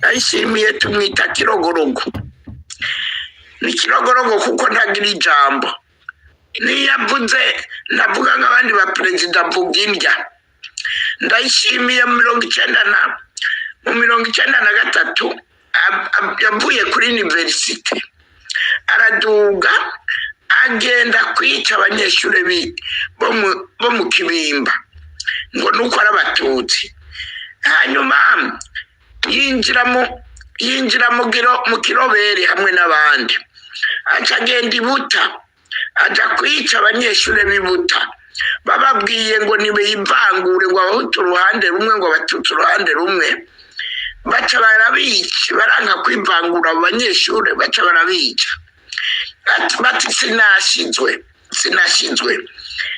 Ndayishimiye tumwita Kirogorogo. Ni Kirogorogo kuko ntagira ijambo. Niyavuze navuga nk'abandi ba perezida Bugindya. Ndayishimiye mu 1993 yavuye kuri university. Araduga agenda kwica abanyeshuri bo mu Kibimba ngo nuko ari Abatutsi. Hanyuma yinjira mu Kirobere hamwe n'abandi. Aca agenda Ibuta aja kwica abanyeshuri b'Ibuta. Bababwiye ngo nibivangure ngo Abahutu uruhande rumwe ngo Abatutsi uruhande rumwe. Baca barabica, baranka kwivangura abanyeshuri, baca barabica. Bati sinashizwe.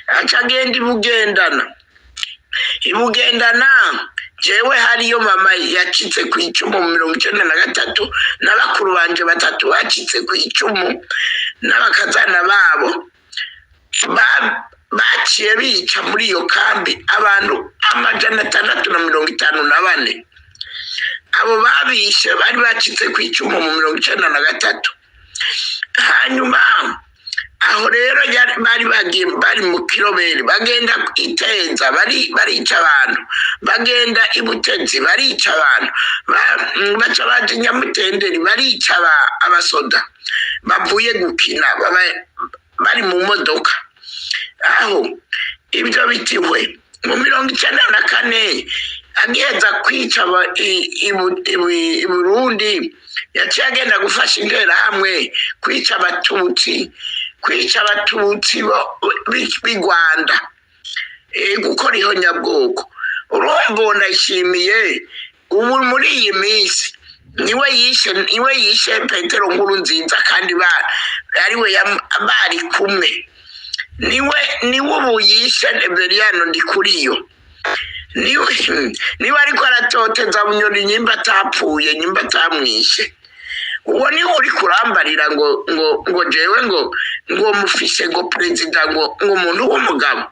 Aca agenda Ibugendana jewe hariyo mama yacitse ku icumu mu 1993 n'abakuru banje batatu bacitse ku icumu n'abakazana babo baciye bica muri iyo kambi abantu 654. Abo babishe bari bacitse ku icumu mu 1993. Hanyuma aho rero bari mu Kirobere bagenda Iteza barica abantu, bagenda Ibutezi barica abantu, baca baje Nyamutenderi barica abasoda bavuye gukina bari mu modoka. Aho ibyo bitiwe mu 1994 ageza kwica i Burundi yaciye agenda gufasha Interahamwe kwica Abatutsi b'i Rwanda gukora ihonyabwoko. Urumva Ndayishimiye ubu muri iyi minsi niwe yishe Petero Nkurunziza kandi ariwe bari kumwe. Niwe ubu yishe Reveriyano Ndikuriyo. Niwe ariko aratoteza Bunyoni nyimba atapfuye, nyimba atamwishe. Uwo ni uri kurambarira ngo jewe ngo mufishe ngo perezida ngo umuntu w'umugabo.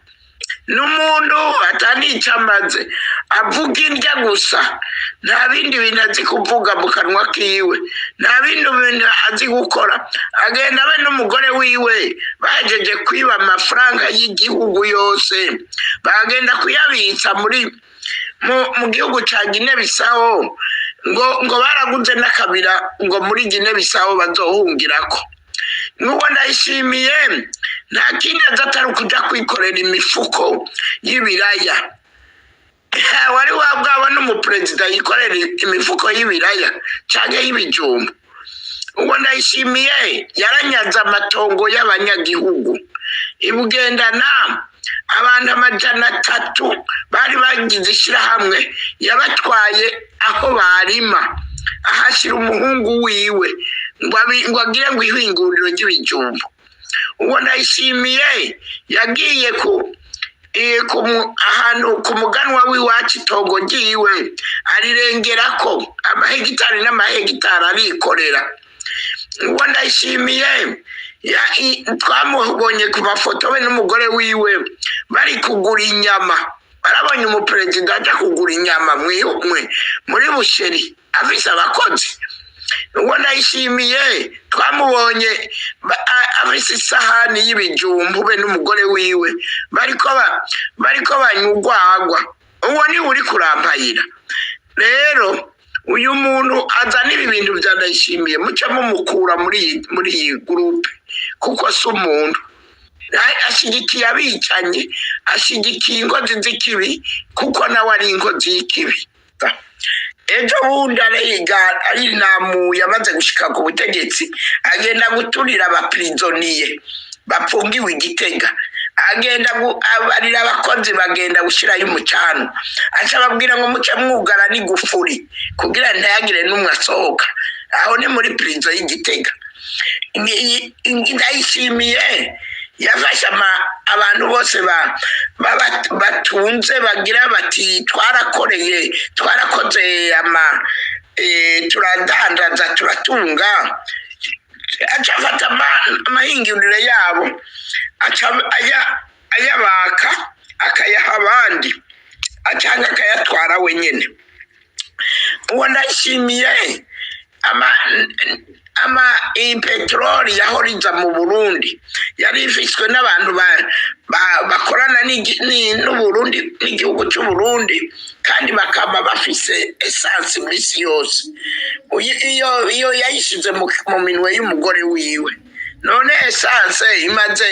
N'umuntu atanicamaze avuga indya gusa, nta bindi bintu azi kuvuga mu kanwa kiwe, nta bindi bintu azi gukora. Agenda we n'umugore wiwe bajeje kwiba amafaranga y'igihugu yose, bagenda kuyabitsa mu gihugu ca Guinea-Bissau ngo baraguze n'akabira ngo muri Guinea-Bissau bazohungirako. Nuko Ndayishimiye nta kindi atari ukuja kwikorera imifuko y'ibiraya. Wari wabwabona umuperezida yikorera imifuko y'ibiraya canke y'ibijumba. Uwo Ndayishimiye yaranyaze amatongo y'abanyagihugu. Ibugendana abantu 300 bari bagize ishirahamwe yabatwaye aho barima, ahashira umuhungu wiwe ngo agire ngo ihinguriro ry'ibijumba. Uwo Ndayishimiye yagiye ahantu ku muganwa w'iwacu itongo ryiwe arirengerako amahegitari n'amahegitari arikorera. Uwo Ndayishimiye twamubonye ku mafoto we n'umugore wiwe bari kugura inyama. Barabonye umuperezida aja kugura inyama muri busheri afise abakozi. Uwo Ndayishimiye twamubonye afise isahani y'ibijumbu be n'umugore wiwe bariko banyugwagwa. Uwo ni uri kurambayira. Rero uyu muntu azanira ibintu bya Ndayishimiye muce mumukura muri iyi groupe kuko si umuntu. Ashigikiye abicanye, ashigikiye inkozi z'ikibi kuko nawe ari inkozi y'ikibi. Ejo bundi ari namuye amaze gushika ku butegetsi agenda guturira abaprisoniye bapfungiwe Igitega. Agenda abarira abakozi bagenda gushirayo umucano. Aca babwira ngo muce mwugara n'igufuri kugira ntayagire n'umwe asohoka. Aho ni muri prison y'Igitega. Ndayishimiye yafasha abantu bose batunze bagira bati twarakoze turadandaza turatunga. Aca afata amahinguriro yabo ayabaka akayaha abandi acanga akayatwara wenyene. uwo ndashimiye peteroli yahoriza mu Burundi yari ifishwe n'abantu bakorana n'Uburundi n'igihugu cy'u Burundi kandi bakaba bafise essence misi yose iyo yayishize mu minwe y'umugore wiwe none essence imaze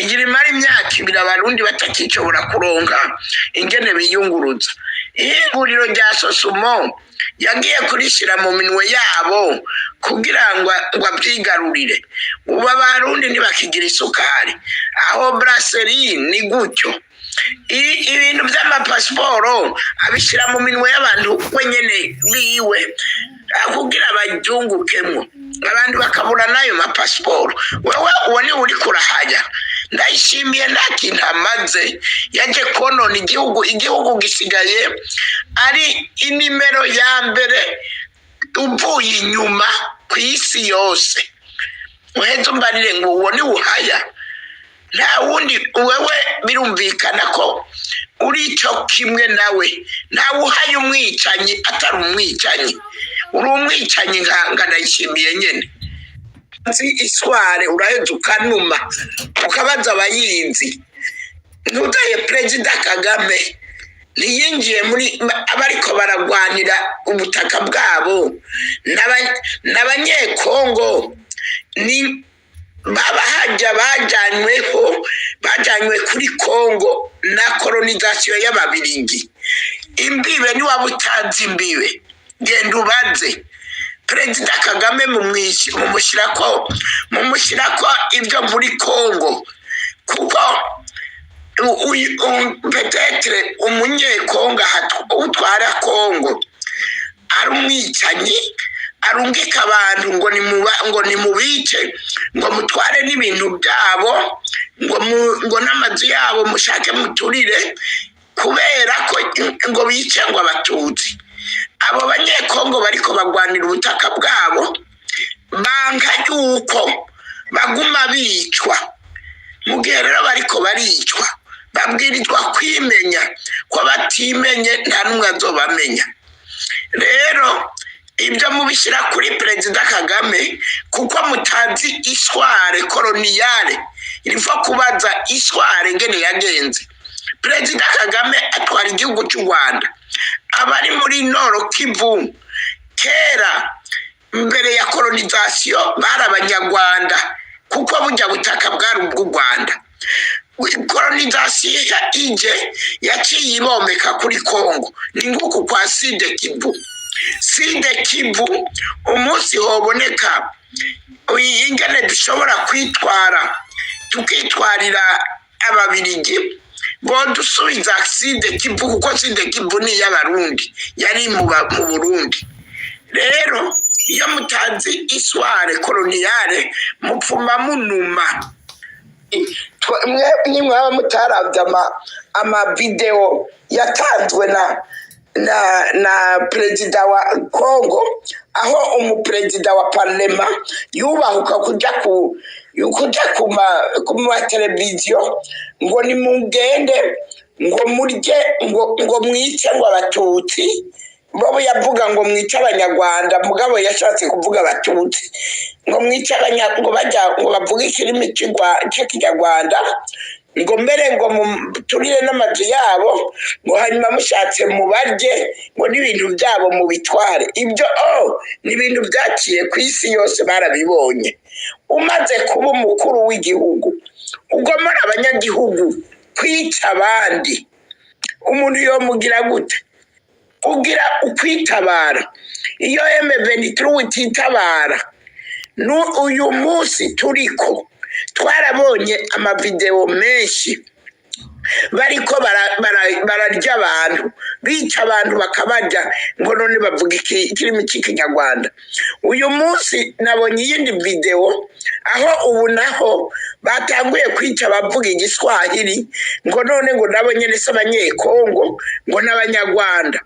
igira imara imyaka 2 abarundi batakicobora kuronka ingene biyunguruza ihinguriro rya Sosumo yagiye kurishira mu minwe yabo kugira ngo abyigarurire ubu abarundi ntibakigira isukari aho brasserie ni gutyo ibintu by'amapasiporo abishira mu minwe y'abantu wenyene biwe kugira bajungukemwo abantu bakabura nayo mapasiporo wewe ubone uri kurahaya ndayishimiye ntakintu amaze yaje konona igihugu gisigaye ari inimero ya mbere uvuye inyuma ku isi yose uheze umbarire ngo uwo ni uhaya nta wundi wewe birumvikana ko uri cyo kimwe nawe nta uhaye umwicanyi atari umwicanyi uri umwicanyi nka ndayishimiye nyene isware uraheze ukanuma ukabaza abayinzi ntudaye Perezida Kagame ntiyinjiye muri abariko baragwanira ubutaka bwabo n'abanyekongo ni babahajya bajanywe kuri Kongo na kolonisation y'ababirigi imbibe ni wabutanzi imbibe genda ubaze Perezida Kagame mumushirako ibyo muri Kongo kuko peut-être umunyekongo utwara Kongo ari umwicanyi arungika abantu ngo nimubice ngo mutware n'ibintu byabo ngo n'amazu yabo mushake muturire kubera ko ngo bice ngo abatutsi abo banyekongo bariko bagwanira ubutaka bwabo banka yuko baguma bicwa mu gihe rero bariko baricwa babwirizwa kwimenya ko batimenye nta n'umwe azobamenya rero ibyo mubishira kuri Perezida Kagame kuko mutazi histoire coloniale ilifo kubaza histoire ngene yagenze Perezida Kagame atwara igihugu cy'u Rwanda abari muri Nord Kivu kera mbere ya kolonisation bari abanyarwanda kuko bujya butaka bwari ubw'u Rwanda kolonisation ije yaciye ibomeka kuri Kongo ni nguku kwa Side Kivu umunsi hoboneka ingene dushobora kwitwara tukitwarira ababirigi bodusubiza Side Kivu kuko Side Kivu ni y'abarundi yari mu Burundi rero iyo mutazi histoire coloniale mupfuma munuma nimwe mutaravye ama video yatanzwe na Perezida wa Kongo aho umuperezida wa parlema yubahuka kuja ku televiziyo ngo nimugende ngo murye ngo mwice ngo abatutsi bobo yavuga ngo mwice abanyarwanda mugabo yashatse kuvuga abatutsi ngo mwice ngo bajya ngo bavuga ikirimi cy'Ikinyarwanda ngo mbere ngo turire n'amazu yabo ngo hanyuma mushatse mubarye ngo n'ibintu byabo mubitware ibyo ni ibintu byaciye ku isi yose barabibonye umaze kuba umukuru w'igihugu ugomora abanyagihugu kwica abandi umuntu yomugira gute ugira ukwitabara iyo M23 utitabara uyu munsi turiko twarabonye amavideo menshi bariko bararya abantu bica abantu bakabarya ngo none bavuga ikirimi cy'Ikinyarwanda uyu munsi nabonye iyindi video aho ubu naho batanguye kwica bavuga igiswahili ngo none ngo nabo nyene se abanyekongo ngo n'abanyarwanda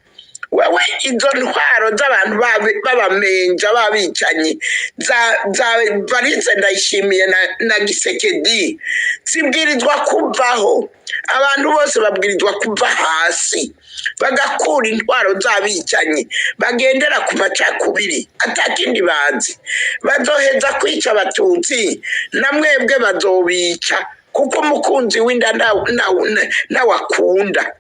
wewe izo ntwaro z'abantu babamenja babicanyi za Varize Ndayishimiye na Gisekedi zibwirizwa kuvaho abantu bose babwirizwa kuva hasi bagakura intwaro z'abicanyi bagendera ku macakubiri atakindi bazi bazoheza kwica abatutsi na mwebwe bazobica kuko umukunzi w'inda nawe akunda